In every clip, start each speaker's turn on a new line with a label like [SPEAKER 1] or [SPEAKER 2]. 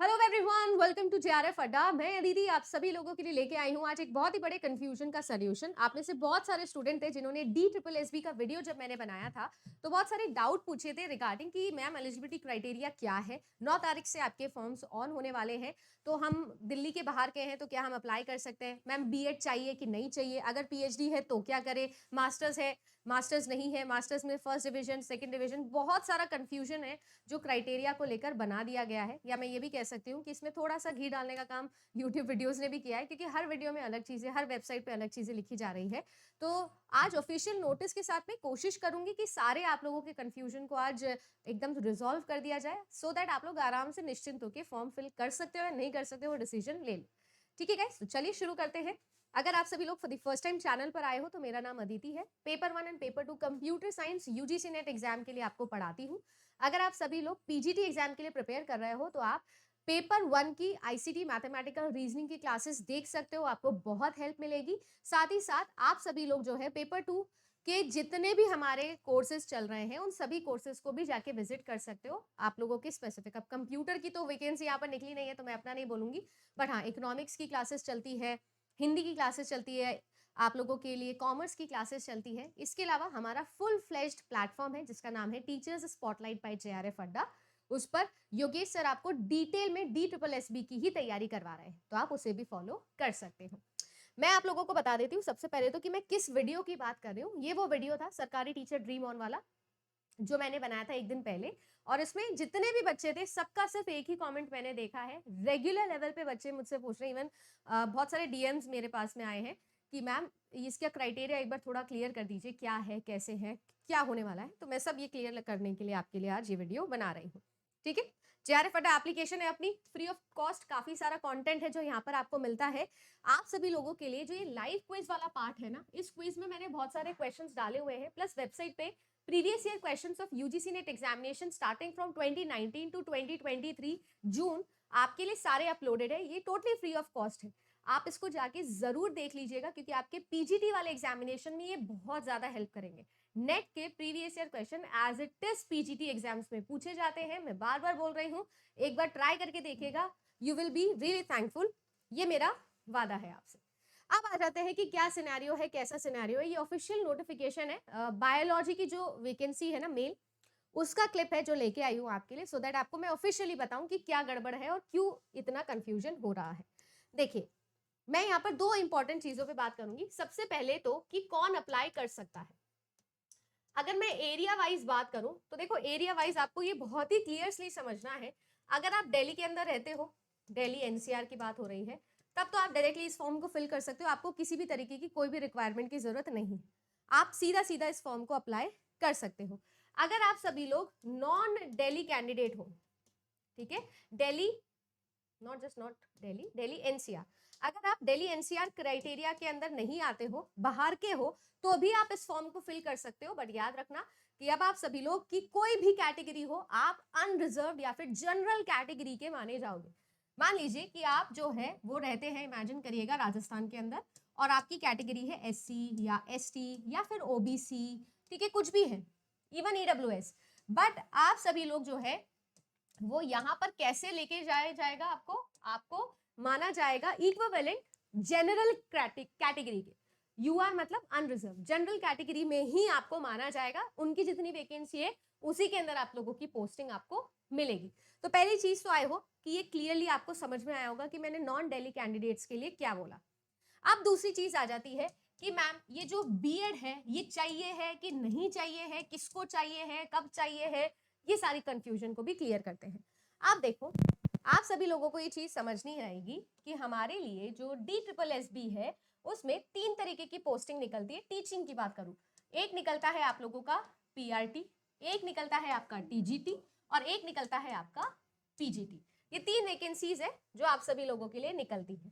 [SPEAKER 1] Hello everyone, welcome to JRF Adda. मैं अदिति आप सभी लोगों के लिए लेके आई हूँ आज एक बहुत ही बड़े कंफ्यूजन का सॉल्यूशन। आप में से बहुत सारे स्टूडेंट थे जिन्होंने DSSB का वीडियो जब मैंने बनाया था तो बहुत सारे डाउट पूछे थे रिगार्डिंग कि मैम एलिजिबिलिटी क्राइटेरिया क्या है। 9 तारीख से आपके फॉर्म्स ऑन होने वाले हैं, तो हम दिल्ली के बाहर के हैं तो क्या हम अप्लाई कर सकते हैं? मैम बीएड चाहिए कि नहीं चाहिए? अगर पीएचडी है तो क्या करें? मास्टर्स है, मास्टर्स नहीं है, मास्टर्स में फर्स्ट डिवीजन सेकंड डिवीजन, बहुत सारा कंफ्यूजन है जो क्राइटेरिया को लेकर बना दिया गया है। या मैं ये भी कह सकती हूँ कि इसमें थोड़ा सा घी डालने का काम यूट्यूब वीडियोस ने भी किया है, क्योंकि हर वीडियो में अलग चीजें, हर वेबसाइट पे अलग चीजें लिखी जा रही है। तो आज ऑफिशियल नोटिस के साथ में कोशिश करूंगी कि सारे आप लोगों के कंफ्यूजन को आज एकदम रिजॉल्व कर दिया जाए, सो दैट आप लोग आराम से निश्चिंत होकर फॉर्म फिल कर सकते हो या नहीं कर सकते हो, वो डिसीजन ले लो। ठीक है गाइस, तो चलिए शुरू करते हैं। अगर आप सभी लोग for the first time channel पर आए हो तो मेरा नाम अदिति है। Paper 1 and paper 2 computer science UGC net exam के लिए आपको पढ़ाती हूँ। अगर आप सभी लोग पीजीटी एग्जाम के लिए प्रिपेयर कर रहे हो तो आप पेपर 1 की आईसीटी मैथमेटिकल रीजनिंग की क्लासेस देख सकते हो, आपको बहुत हेल्प मिलेगी। साथ ही साथ आप सभी लोग जो है पेपर 2 के जितने भी हमारे कोर्सेज चल रहे हैं उन सभी कोर्सेज को भी जाके विजिट कर सकते हो। आप लोगों के स्पेसिफिक, अब कंप्यूटर की तो वैकेंसी यहाँ पर निकली नहीं है तो मैं अपना नहीं बोलूंगी, बट हाँ इकोनॉमिक्स की क्लासेस चलती है, हिंदी की क्लासेस चलती है, आप लोगों के लिए कॉमर्स की क्लासेस चलती है। इसके अलावा हमारा फुल फ्लेज्ड प्लेटफॉर्म है जिसका नाम है टीचर्स स्पॉटलाइट बाय जेआरएफ अड्डा। उस पर योगेश सर आपको डिटेल में DSSB की ही तैयारी करवा रहे हैं, तो आप उसे भी फॉलो कर सकते हो। मैं आप लोगों को बता देती हूँ सबसे पहले तो कि मैं किस वीडियो की बात कर रही हूँ। ये वो वीडियो था सरकारी टीचर ड्रीम ऑन वाला जो मैंने बनाया था एक दिन पहले, और इसमें जितने भी बच्चे थे सबका सिर्फ एक ही कमेंट मैंने देखा है। रेगुलर लेवल पे बच्चे मुझसे पूछ रहे हैं, इवन बहुत सारे डीएम्स मेरे पास में आए हैं कि मैम इसका क्राइटेरिया एक बार थोड़ा क्लियर कर दीजिए, क्या है, कैसे है, क्या होने वाला है। तो मैं सब ये क्लियर करने के लिए आपके लिए आज ये वीडियो बना रही हूँ। ठीक है, जेआरएफ अड्डा एप्लीकेशन है अपनी, फ्री ऑफ कॉस्ट काफी सारा कंटेंट है जो यहाँ पर आपको मिलता है। आप सभी लोगों के लिए जो ये लाइव क्विज वाला पार्ट है ना, इस क्विज में मैंने बहुत सारे क्वेश्चंस डाले हुए हैं, प्लस वेबसाइट पे previous year questions of UGC NET examination starting from 2019 to 2023 जून आपके लिए सारे अपलोडेड है। ये टोटली फ्री ऑफ कॉस्ट है, आप इसको जाके जरूर देख लीजिएगा क्योंकि आपके पीजीटी वाले एग्जामिनेशन में ये बहुत ज्यादा हेल्प करेंगे। नेट के previous year question as it is PGT exams में पूछे जाते हैं। मैं बार बार बोल रही हूँ, एक बार ट्राई करके देखिएगा, you will be really thankful, ये मेरा वादा है आपसे। अब आ जाते हैं कि क्या सिनेरियो है, कैसा सिनेरियो है। ये ऑफिशियल नोटिफिकेशन है बायोलॉजी की जो वैकेंसी है ना मेल, उसका क्लिप है जो लेके आई हूँ आपके लिए, सो दैट आपको मैं ऑफिशियली बताऊं कि क्या गड़बड़ है और क्यों इतना कंफ्यूजन हो रहा है। देखिए, मैं यहाँ पर दो इंपॉर्टेंट चीजों पे बात करूंगी। सबसे पहले तो कि कौन अप्लाई कर सकता है। अगर मैं एरिया वाइज बात करूं तो देखो, एरिया वाइज आपको ये बहुत ही क्लियरली समझना है। अगर आप दिल्ली के अंदर रहते हो, दिल्ली एनसीआर की बात हो रही है, तब तो आप डायरेक्टली इस फॉर्म को फिल कर सकते हो, आपको किसी भी तरीके की कोई भी रिक्वायरमेंट की जरूरत नहीं, आप सीधा सीधा इस फॉर्म को अप्लाई कर सकते हो। अगर आप सभी लोग नॉन दिल्ली कैंडिडेट हो, ठीक है, Delhi not just not Delhi, Delhi NCR, अगर आप दिल्ली एनसीआर क्राइटेरिया के अंदर नहीं आते हो, बाहर के हो, तो भी आप इस फॉर्म को फिल कर सकते हो। बट याद रखना कि अब आप सभी लोग की कोई भी कैटेगरी हो, आप अनरिजर्व या फिर जनरल कैटेगरी के माने जाओगे। मान लीजिए कि आप जो है वो रहते हैं, इमेजिन करिएगा, राजस्थान के अंदर, और आपकी कैटेगरी है एससी या एसटी या फिर ओबीसी, ठीक है, कुछ भी है, इवन ईडब्ल्यूएस, बट आप सभी लोग जो है वो यहाँ पर कैसे लेके जाएगा, आपको माना जाएगा इक्विवेलेंट जनरल कैटेगरी के। यूआर मतलब अनरिजर्व, जनरल कैटेगरी में ही आपको माना जाएगा। उनकी जितनी वैकेंसी है उसी के अंदर आप लोगों की पोस्टिंग आपको मिलेगी। तो पहली चीज तो आई हो कि ये क्लियरली आपको समझ में आया होगा कि मैंने नॉन दिल्ली कैंडिडेट्स के लिए क्या बोला। अब दूसरी चीज आ जाती है कि मैम ये जो बीएड है ये चाहिए है कि नहीं चाहिए है, किसको चाहिए है, कब चाहिए है, ये सारी कंफ्यूजन को भी क्लियर करते हैं। आप देखो, आप सभी लोगों को ये चीज समझनी रहेगी कि हमारे लिए जो DSSB है उसमें 3 तरीके की पोस्टिंग निकलती है। टीचिंग की बात करूं, एक निकलता है आप लोगों का पीआरटी, एक निकलता है आपका टीजीटी, और एक निकलता है आपका पीजीटी। ये 3 वैकेंसीज है जो आप सभी लोगों के लिए निकलती है।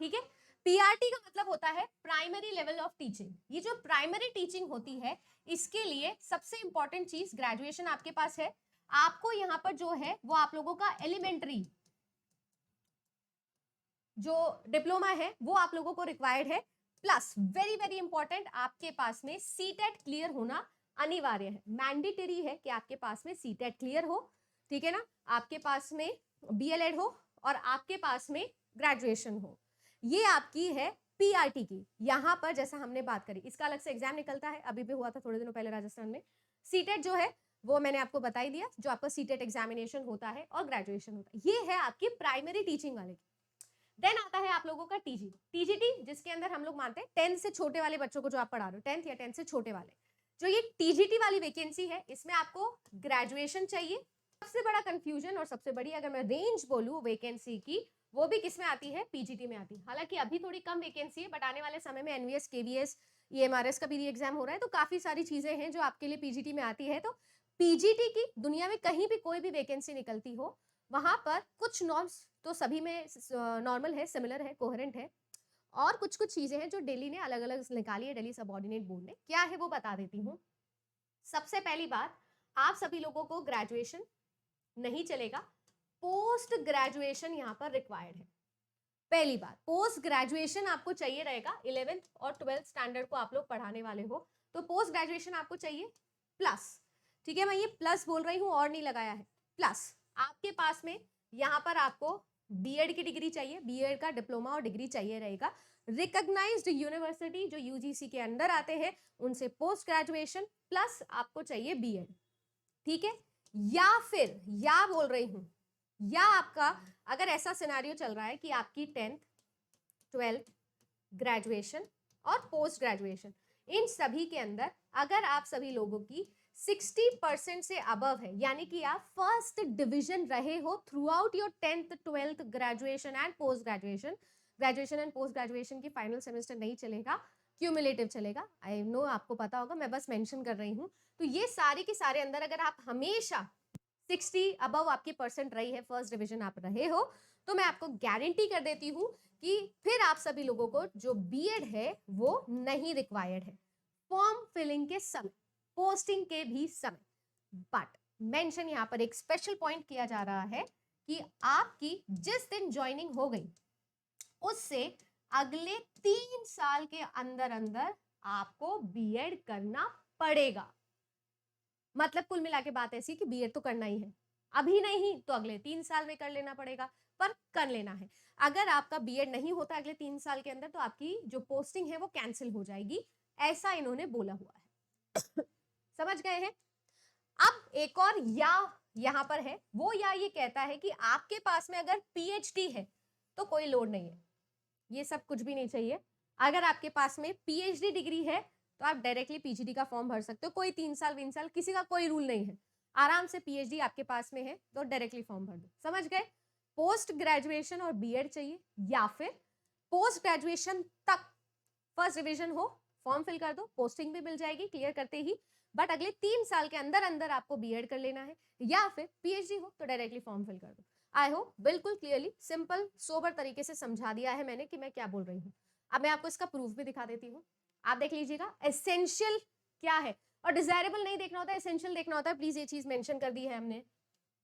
[SPEAKER 1] ठीक है, पीआरटी का मतलब होता है प्राइमरी लेवल ऑफ टीचिंग। ये जो प्राइमरी टीचिंग होती है इसके लिए सबसे इंपॉर्टेंट चीज ग्रेजुएशन आपके पास है। आपको यहाँ पर जो है वो आप लोगों का एलिमेंट्री जो डिप्लोमा है वो आप लोगों को रिक्वायर्ड है, प्लस वेरी वेरी इंपॉर्टेंट आपके पास में सीटेट क्लियर होना अनिवार्य है, मैंडेटरी है कि आपके पास में सीटेट क्लियर हो। ठीक है ना, आपके पास में BLED हो और आपके पास में ग्रेजुएशन हो, ये आपकी है PRT की। यहाँ पर जैसा हमने बात करी, इसका अलग से एग्जाम निकलता है, अभी भी हुआ था थोड़े दिनों पहले राजस्थान में। सीटेट जो है वो मैंने आपको बता ही दिया, जो आपका सीटेट एग्जामिनेशन होता है और ग्रेजुएशन होता है, ये है आपकी प्राइमरी टीचिंग वाले की। देन आता है आप लोगों का TGT, जिसके अंदर हम लोग मानते हैं 10 से छोटे वाले बच्चों को, जो आप पढ़ा रहे हो 10th या 10 से छोटे वाले, जो ये TGT वाली वैकेंसी है, इसमें आपको ग्रेजुएशन चाहिए। सबसे बड़ा कंफ्यूजन और सबसे बड़ी अगर मैं रेंज बोलूं वैकेंसी की, वो भी किसमें आती है? PGT में आती है। हालांकि अभी थोड़ी कम वैकेंसी है, बट आने वाले समय में NVS, KVS, EMRS का भी री एग्जाम हो रहा है, तो काफी सारी चीजें हैं जो आपके लिए PGT में आती है। तो PGT की दुनिया में कहीं भी कोई भी वैकेंसी निकलती हो, वहां पर कुछ नॉर्म्स तो सभी में नॉर्मल है, सिमिलर है, कोहेरेंट है, और कुछ कुछ चीजें हैं जो दिल्ली ने अलग अलग निकाली है, दिल्ली सबऑर्डिनेट बोर्ड ने। क्या है वो बता देती हूँ। सबसे पहली बात, आप सभी लोगों को ग्रेजुएशन नहीं चलेगा, पोस्ट ग्रेजुएशन यहाँ पर रिक्वायर्ड है। पहली बात, पोस्ट ग्रेजुएशन आपको चाहिए रहेगा। 11th और 12th स्टैंडर्ड को आप लोग पढ़ाने वाले हो, तो पोस्ट ग्रेजुएशन आपको चाहिए प्लस। ठीक है, मैं ये प्लस बोल रही हूँ और नहीं लगाया है, प्लस आपके पास में यहाँ पर आपको BEd की डिग्री चाहिए, BEd का डिप्लोमा और डिग्री चाहिए रहेगा। रिकॉग्नाइज्ड यूनिवर्सिटी जो UGC के अंडर आते हैं, उनसे पोस्ट ग्रेजुएशन प्लस आपको चाहिए BEd। ठीक है, या फिर या बोल रही हूं, या आपका अगर ऐसा सिनेरियो चल रहा है कि आपकी 10th 12th ग्रेजुएशन और पोस्ट ग्रेजुएशन, इन सभी के अंदर अगर आप सभी लोगों की 60% से अबव है, यानी कि आप फर्स्ट डिवीजन रहे हो through out your 10th 12th graduation and post graduation, graduation and post graduation की फाइनल सेमेस्टर नहीं चलेगा, क्यूमुलेटिव चलेगा। आई नो आपको पता होगा, मैं बस मेंशन कर रही हूँ। तो ये सारे के सारे अंदर अगर आप हमेशा 60 अबव आपकी परसेंट रही है, फर्स्ट डिवीजन आप रहे हो, तो मैं आपको गारंटी कर देती हूँ कि फिर आप सभी लोगों को जो BEd है वो नहीं रिक्वायर्ड है फॉर्म फिलिंग के समय, पोस्टिंग के भी समय। बट मेंशन यहाँ पर एक स्पेशल पॉइंट किया जा रहा है कि आपकी जिस दिन ज्वाइनिंग हो गई, उससे अगले 3 साल के अंदर अंदर आपको BEd करना पड़ेगा। मतलब कुल मिला के बात ऐसी कि BEd तो करना ही है, अभी नहीं तो अगले 3 साल में कर लेना पड़ेगा, पर कर लेना है। अगर आपका BEd नहीं होता अगले 3 साल के अंदर, तो आपकी जो पोस्टिंग है वो कैंसिल हो जाएगी, ऐसा इन्होंने बोला हुआ है। समझ गए हैं? अब एक और या यहां पर है, वो या ये कहता है कि आपके पास में अगर PhD है तो कोई लोड नहीं है, ये सब कुछ भी नहीं चाहिए। अगर आपके पास में PhD डिग्री है तो आप डायरेक्टली PGD का फॉर्म भर सकते हो, कोई 3 साल 20 साल किसी का कोई रूल नहीं है। आराम से PhD आपके पास में है तो डायरेक्टली फॉर्म भर दो। समझ गए? पोस्ट ग्रेजुएशन और BEd चाहिए, या फिर पोस्ट ग्रेजुएशन तक फर्स्ट डिवीजन हो, फॉर्म फिल कर दो, पोस्टिंग भी मिल जाएगी क्लियर करते ही, बट अगले 3 साल के अंदर अंदर आपको BEd कर लेना है, या फिर PhD हो तो डायरेक्टली फॉर्म फिल कर दो। आई होप बिल्कुल क्लियरली सिंपल सोबर तरीके से समझा दिया है मैंने कि मैं क्या बोल रही हूँ। अब मैं आपको इसका प्रूफ भी दिखा देती हूँ, आप देख लीजिएगा। एसेंशियल क्या है, और डिजायरेबल नहीं देखना होता है, एसेंशियल देखना होता है, प्लीज ये चीज मेंशन कर दी है हमने।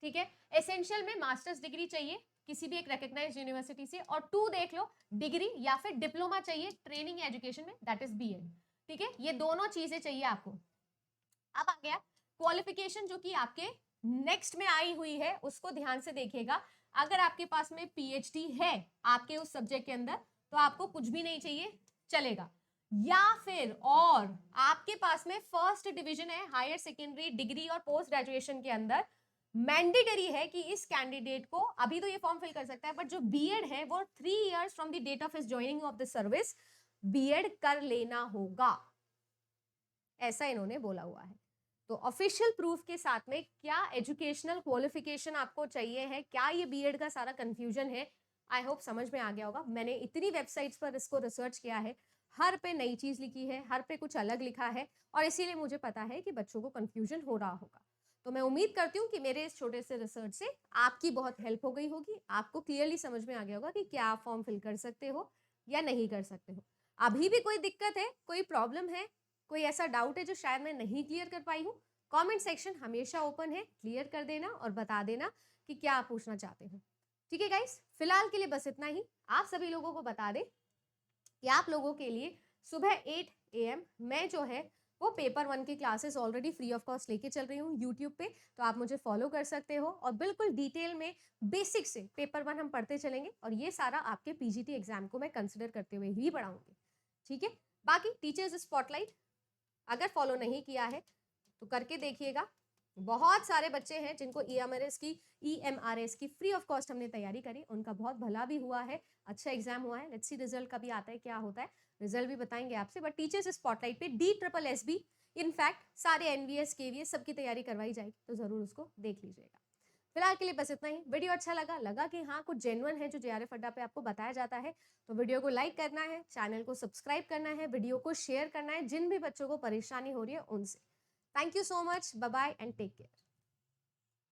[SPEAKER 1] ठीक है, एसेंशियल में मास्टर्स डिग्री चाहिए किसी भी एक रिकॉग्नाइज्ड यूनिवर्सिटी से, और 2 देख लो डिग्री या फिर डिप्लोमा चाहिए ट्रेनिंग एजुकेशन में, दैट इज BEd। ठीक है, ये दोनों चीजें चाहिए आपको। अब आ गया क्वालिफिकेशन, जो कि आपके नेक्स्ट में आई हुई है, उसको ध्यान से देखिएगा। अगर आपके पास में PhD है आपके उस सब्जेक्ट के अंदर, तो आपको कुछ भी नहीं चाहिए, चलेगा। या फिर और आपके पास में फर्स्ट डिवीजन है हायर सेकेंडरी डिग्री और पोस्ट ग्रेजुएशन के अंदर, मैंडेटरी है कि इस कैंडिडेट को, अभी तो ये फॉर्म फिल कर सकता है, बट जो BEd है वो 3 years from the date of his joining of the service BEd कर लेना होगा, ऐसा इन्होंने बोला हुआ है। तो ऑफिशियल प्रूफ के साथ में क्या एजुकेशनल क्वालिफिकेशन आपको चाहिए है, क्या ये BEd का सारा कंफ्यूजन है, आई होप समझ में आ गया होगा। मैंने इतनी वेबसाइट्स पर इसको रिसर्च किया है, हर पे नई चीज लिखी है, हर पे कुछ अलग लिखा है, और इसीलिए मुझे पता है कि बच्चों को कंफ्यूजन हो रहा होगा। तो मैं उम्मीद करती हूँ कि मेरे इस छोटे से रिसर्च से आपकी बहुत हेल्प हो गई होगी, आपको क्लियरली समझ में आ गया होगा कि क्या आप फॉर्म फिल कर सकते हो या नहीं कर सकते हो। अभी भी कोई दिक्कत है, कोई प्रॉब्लम है, कोई ऐसा डाउट है जो शायद मैं नहीं क्लियर कर पाई हूँ, कमेंट सेक्शन हमेशा ओपन है, क्लियर कर देना और बता देना कि क्या आप पूछना चाहते हो। ठीक है गाइस, फिलहाल के लिए बस इतना ही। आप सभी लोगों को बता दें कि आप लोगों के लिए सुबह 8 AM मैं जो है वो पेपर 1 की classes already free of cost लेके चल रही हूँ यूट्यूब पे, तो आप मुझे फॉलो कर सकते हो और बिल्कुल डिटेल में बेसिक से पेपर 1 हम पढ़ते चलेंगे और ये सारा आपके पीजीटी एग्जाम को मैं कंसिडर करते हुए ही पढ़ाऊंगी, ठीक है। बाकी टीचर्स स्पॉटलाइट अगर फॉलो नहीं किया है तो करके देखिएगा। बहुत सारे बच्चे हैं जिनको ईएमआरएस की फ्री ऑफ कॉस्ट हमने तैयारी करी, उनका बहुत भला भी हुआ है, अच्छा एग्जाम हुआ है। लेट्स सी रिजल्ट कभी आता है, क्या होता है, रिजल्ट भी बताएंगे आपसे। बट टीचर्स स्पॉटलाइट पे DSSB इनफैक्ट सारे एनवीएस केवीएस सबकी तैयारी करवाई जाएगी, तो जरूर उसको देख लीजिएगा। फिलहाल के लिए बस इतना ही। वीडियो अच्छा लगा कि हाँ कुछ जेन्युइन है जो जेआरएफ अड्डा पे आपको बताया जाता है, तो वीडियो को लाइक करना है, चैनल को सब्सक्राइब करना है, वीडियो को शेयर करना है जिन भी बच्चों को परेशानी हो रही है उनसे। Thank you so much, bye bye and take care.